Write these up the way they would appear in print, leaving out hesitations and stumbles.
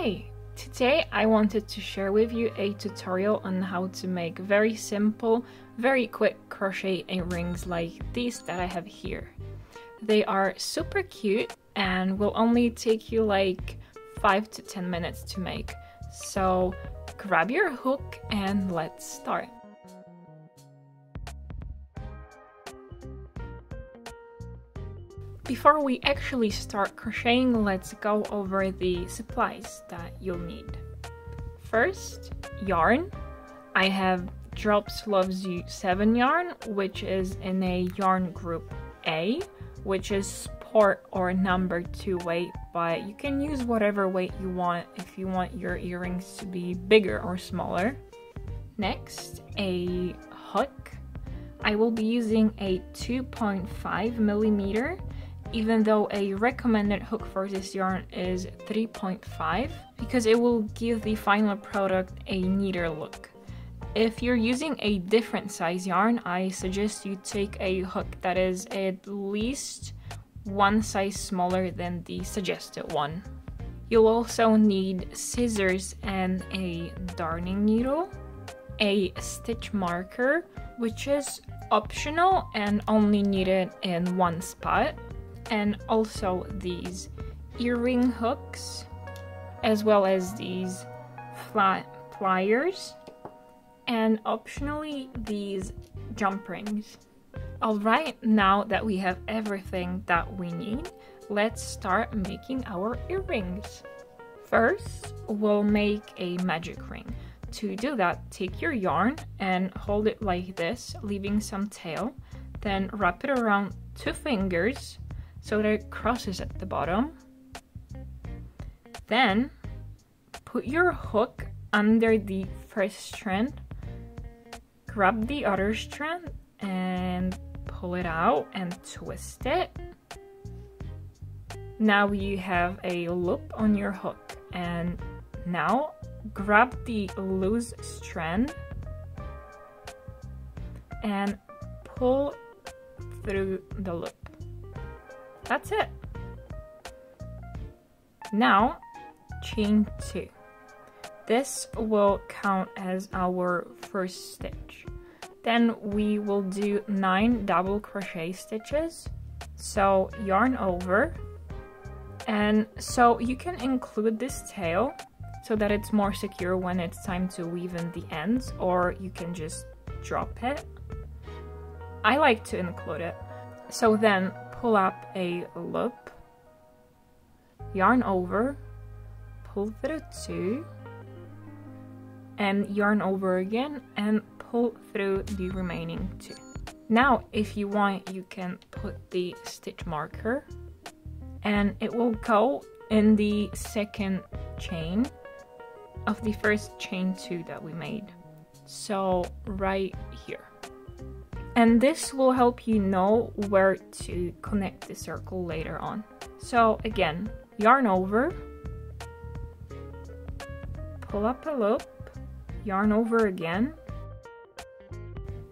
Hi! Today I wanted to share with you a tutorial on how to make very simple, very quick crochet earrings like these that I have here. They are super cute and will only take you like 5 to 10 minutes to make. So grab your hook and let's start. Before we actually start crocheting, let's go over the supplies that you'll need. First, yarn. I have Drops Loves You 7 yarn, which is in a yarn group A, which is sport or number 2 weight, but you can use whatever weight you want if you want your earrings to be bigger or smaller. Next, a hook. I will be using a 2.5 millimeter, even though a recommended hook for this yarn is 3.5, because it will give the final product a neater look. If you're using a different size yarn, I suggest you take a hook that is at least one size smaller than the suggested one. You'll also need scissors and a darning needle, a stitch marker, which is optional and only needed in one spot, and also these earring hooks, as well as these flat pliers, and optionally these jump rings. Alright, now that we have everything that we need, let's start making our earrings. First, we'll make a magic ring. To do that, take your yarn and hold it like this, leaving some tail, then wrap it around 2 fingers so that it crosses at the bottom. Then put your hook under the first strand, grab the other strand and pull it out and twist it. Now you have a loop on your hook, and now grab the loose strand and pull through the loop. That's it. Now chain 2. This will count as our first stitch. Then we will do 9 double crochet stitches. So yarn over, and so you can include this tail so that it's more secure when it's time to weave in the ends, or you can just drop it. I like to include it. So then pull up a loop, yarn over, pull through 2, and yarn over again and pull through the remaining 2. Now if you want, you can put the stitch marker and it will go in the second chain of the first chain 2 that we made, so right here. And this will help you know where to connect the circle later on. So again, yarn over, pull up a loop, yarn over again,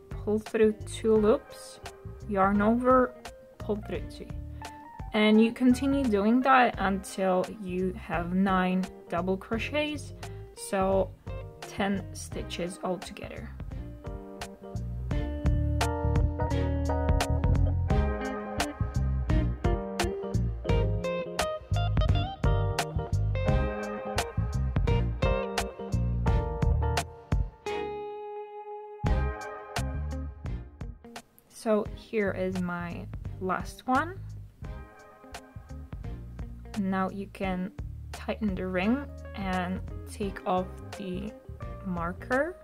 pull through 2 loops, yarn over, pull through 2. And you continue doing that until you have 9 double crochets, so 10 stitches altogether. So here is my last one. Now you can tighten the ring and take off the marker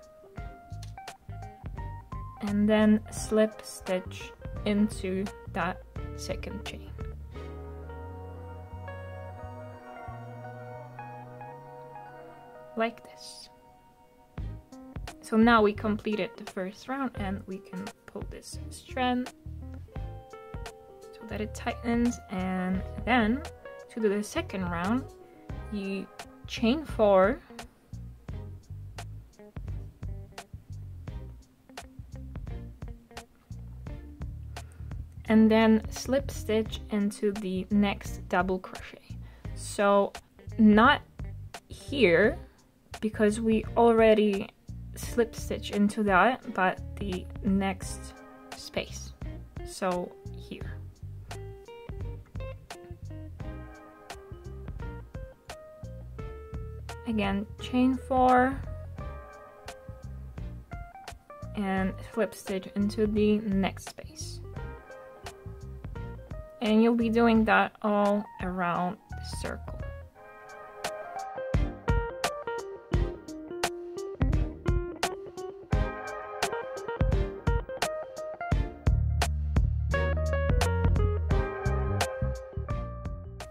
and then slip stitch into that second chain. Like this. So now we completed the first round and we can pull this strand so that it tightens, and then to do the second round you chain 4, and then slip stitch into the next double crochet. So not here, because we already slip stitch into that, but the next space, so here. Again, chain 4 and slip stitch into the next space, and you'll be doing that all around the circle.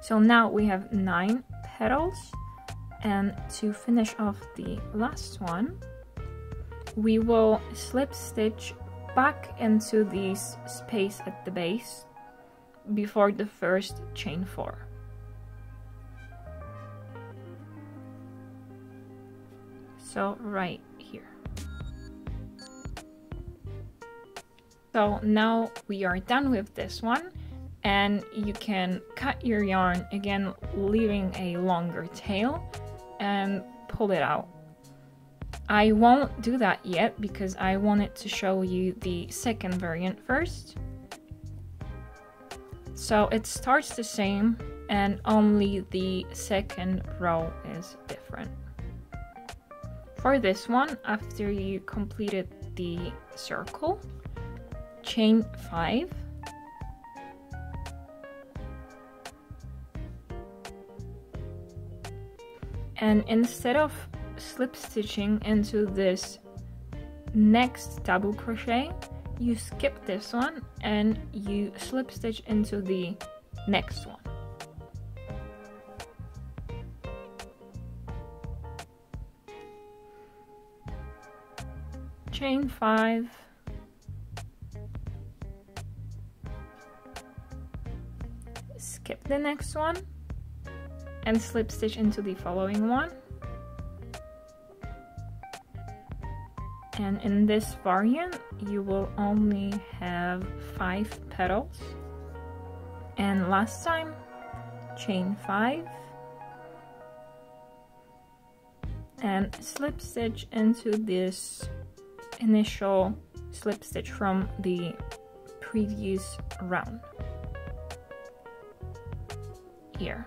So now we have 9 petals, and to finish off the last one, we will slip stitch back into this space at the base before the first chain 4. So right here. So now we are done with this one, and you can cut your yarn, again leaving a longer tail, and pull it out. I won't do that yet because I wanted to show you the second variant first. So it starts the same, and only the second row is different. For this one, after you completed the circle, chain 5, and instead of slip stitching into this next double crochet, you skip this one and you slip stitch into the next one. Chain 5, skip the next one and slip stitch into the following one. And in this variant, you will only have 5 petals. And last time, chain 5 and slip stitch into this initial slip stitch from the previous round here.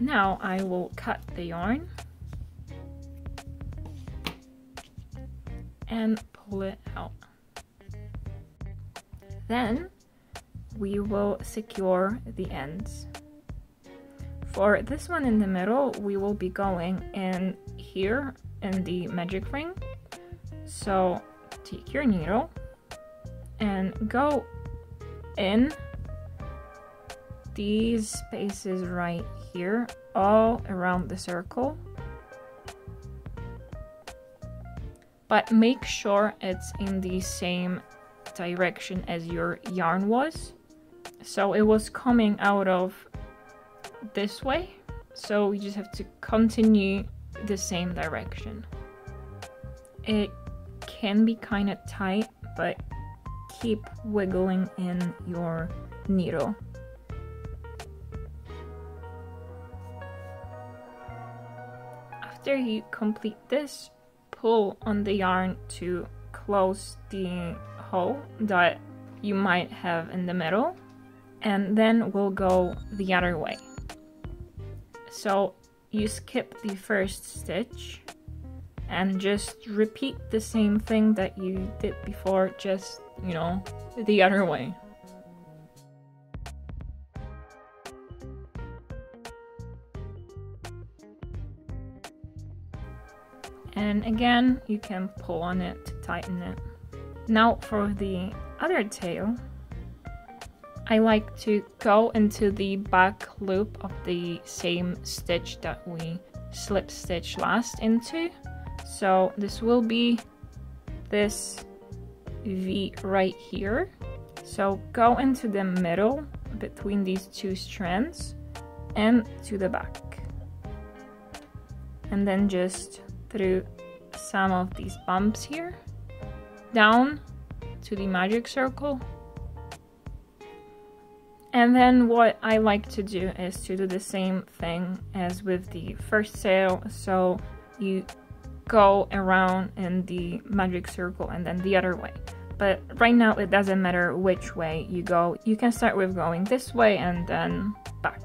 Now I will cut the yarn and pull it out. Then we will secure the ends. For this one in the middle, we will be going in here in the magic ring. So take your needle and go in these spaces right here, all around the circle, but make sure it's in the same direction as your yarn was. So it was coming out of this way, so you just have to continue the same direction. It can be kind of tight, but keep wiggling in your needle. After you complete this, pull on the yarn to close the hole that you might have in the middle, and then we'll go the other way. So you skip the first stitch and just repeat the same thing that you did before, just, you know, the other way. And again, you can pull on it to tighten it. Now for the other tail, I like to go into the back loop of the same stitch that we slip stitch last into. So this will be this V right here. So go into the middle between these two strands and to the back. And then just through some of these bumps here, down to the magic circle, And then what I like to do is to do the same thing as with the first sail. So you go around in the magic circle and then the other way. But right now it doesn't matter which way you go. You can start with going this way and then back.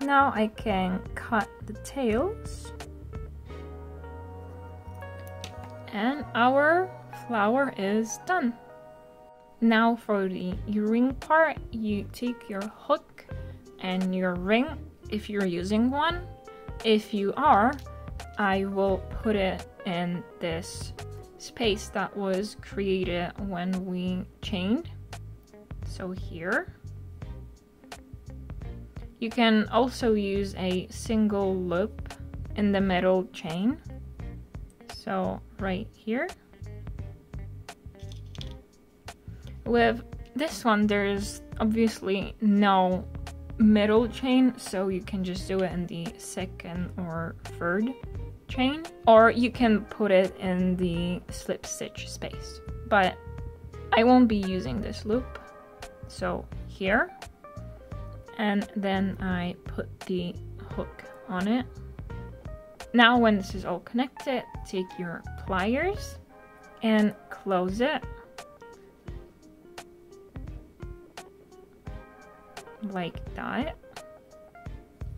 Now I can cut the tails. And our flower is done. Now for the earring part, you take your hook and your ring if you're using one. If you are, I will put it in this space that was created when we chained. So here. You can also use a single loop in the middle chain. So right here. With this one, there's obviously no middle chain, so you can just do it in the second or third chain, or you can put it in the slip stitch space. But I won't be using this loop, so here, and then I put the hook on it. Now when this is all connected, take your pliers and close it like that,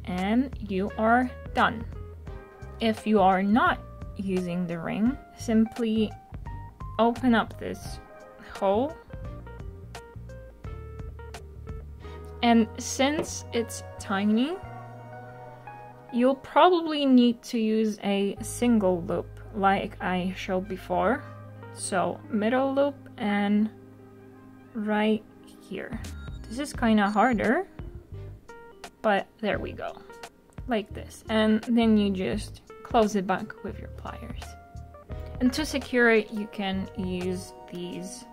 and you are done. If you are not using the ring, simply open up this hole, and since it's tiny, you'll probably need to use a single loop like I showed before. So middle loop and right here. This is kind of harder, but there we go, like this. And then you just close it back with your pliers. And to secure it, you can use these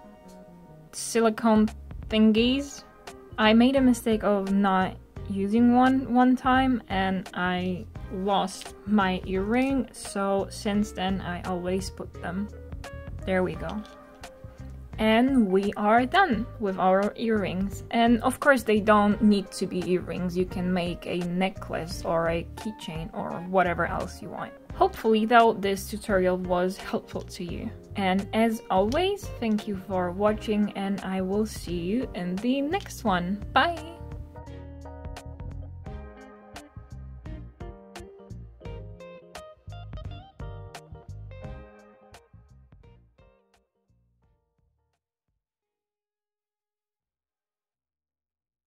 silicone thingies. I made a mistake of not using one time and I lost my earring, so since then I always put them. There we go. And we are done with our earrings. And of course they don't need to be earrings. You can make a necklace or a keychain or whatever else you want. Hopefully though this tutorial was helpful to you. And as always, thank you for watching and I will see you in the next one. Bye!